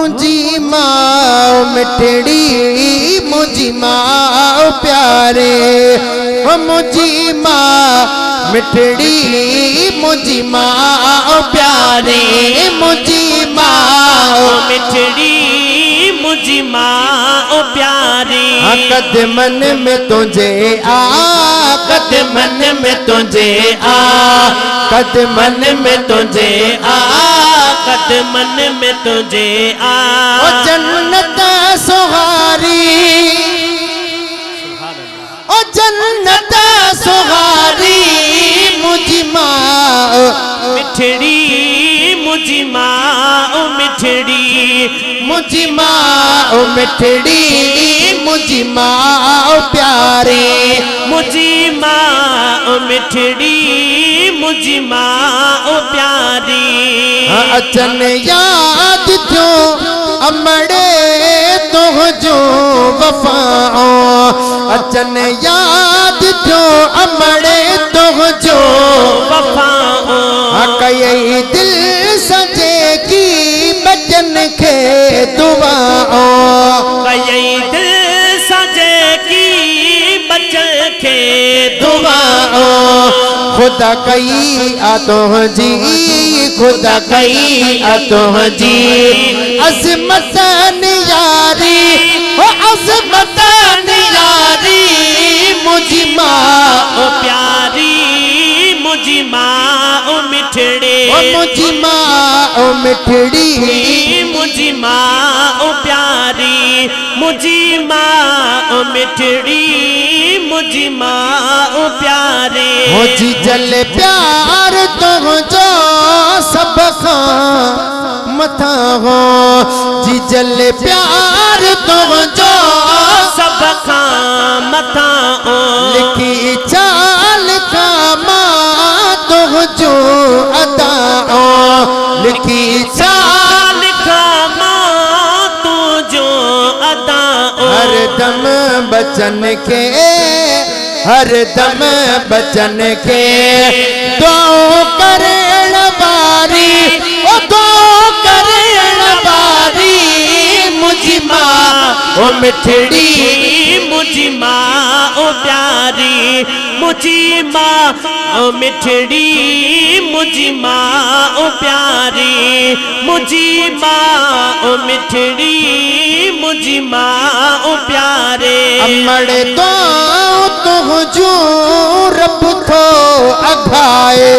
मुझी माँ मिठड़ी मुझी माँ प्यारे, मुझी माँ मिठड़ी मुझी माँ प्यारे, मुझी माँ मिठड़ी मुझी माँ प्यारी। कदमन में तुझे आ, कदमन में तुझे आ, कदमन में तुझे आ, कदमन में तुझे आ। ओ जन्नत सुहारी, ओ जन्नत सुहारी मुझी माँ मिठड़ी मुझी माँ मिठड़ी, मुझी माँ मिठड़ी मुझी माँ प्यारे, मुझी माँ मिठड़ी मुझी माँ प्यारी। अचन याद जो अमड़े तो जो वफाओ, अचन याद जो अमड़े तो जो वफाओ। कई दिल सजे की बचन के दुआओ, कई दिल सजे की बचन के दुआओ। खुदा कई आतो जी, खुदा कई आतो जी, अज़मत यारी हो अज़मत यारी मुझी माँ प्यारी, मुझी माँ मिठड़ी, मुझी माँ मिठड़ी मुझी माँ प्यारी, मुझी माँ मिठड़ी मुझी माँ प्यारे। हो जी जल प्यार तो जो सब खां मथा हो, जी जल प्यार तो जो सब खां मथा हो। लिखी चाल का माँ तो जो अदा हो, लिखी चाल का माँ तो जो अदा हो। हर दम बचन के, हर दम बचन के दुआ करण बारी, ओ दुआ करण बारी मुझी माँ ओ मिठड़ी मुझी माँ प्यारी, मुझी माँ मिठड़ी मुझी माँ प्यारी, मुझी माँ मिठड़ी मुझी माँ प्यारे। अमड़ तो जो रब थो अघाए,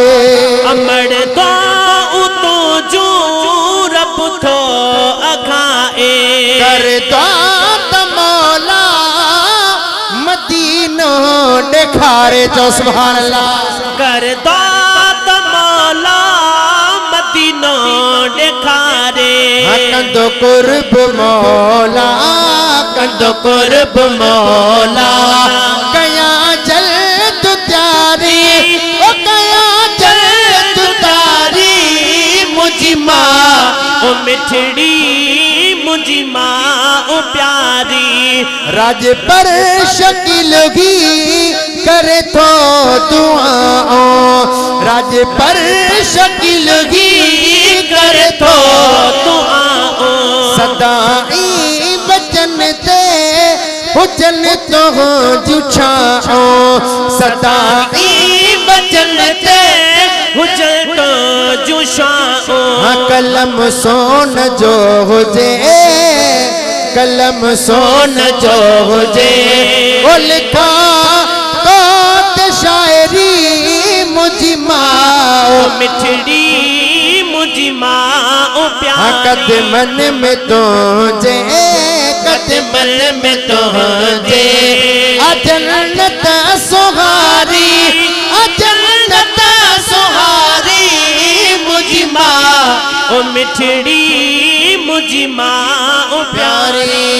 अमड़ तो जो रब थो अघाए। कर तो मौला मदीनो दिखारे जो सुभान अल्लाह। कर दो मौला मदीनो दिखारे। कंदो कुर्ब मौला, कंदो कुर्ब मौला, कया जल्द त्यारी, ओ कया जल्द त्यारी मुझी माँ ओ मिठड़ी मुझी माँ प्यारी। राज पर शकील ही करे तो दुआओ, राज पर शकील ही करे तो दुआओ। सदाई वचन ते हुजन तो जुछाओ, सदाई वचन ते हुजन तो जुछाओ। कलम सोन जो हुजे, कलम सोन जो हुजे, ओ लिखा तो शायरी मुझी माँ मिठड़ी मुझी माँ प्यारी। कदमन में तुझे, कदमन में तुझे जन्नत सुहारी, जन्नत सुहारी मुझी माँ ओ मिठड़ी मुझी माँ प्यारी।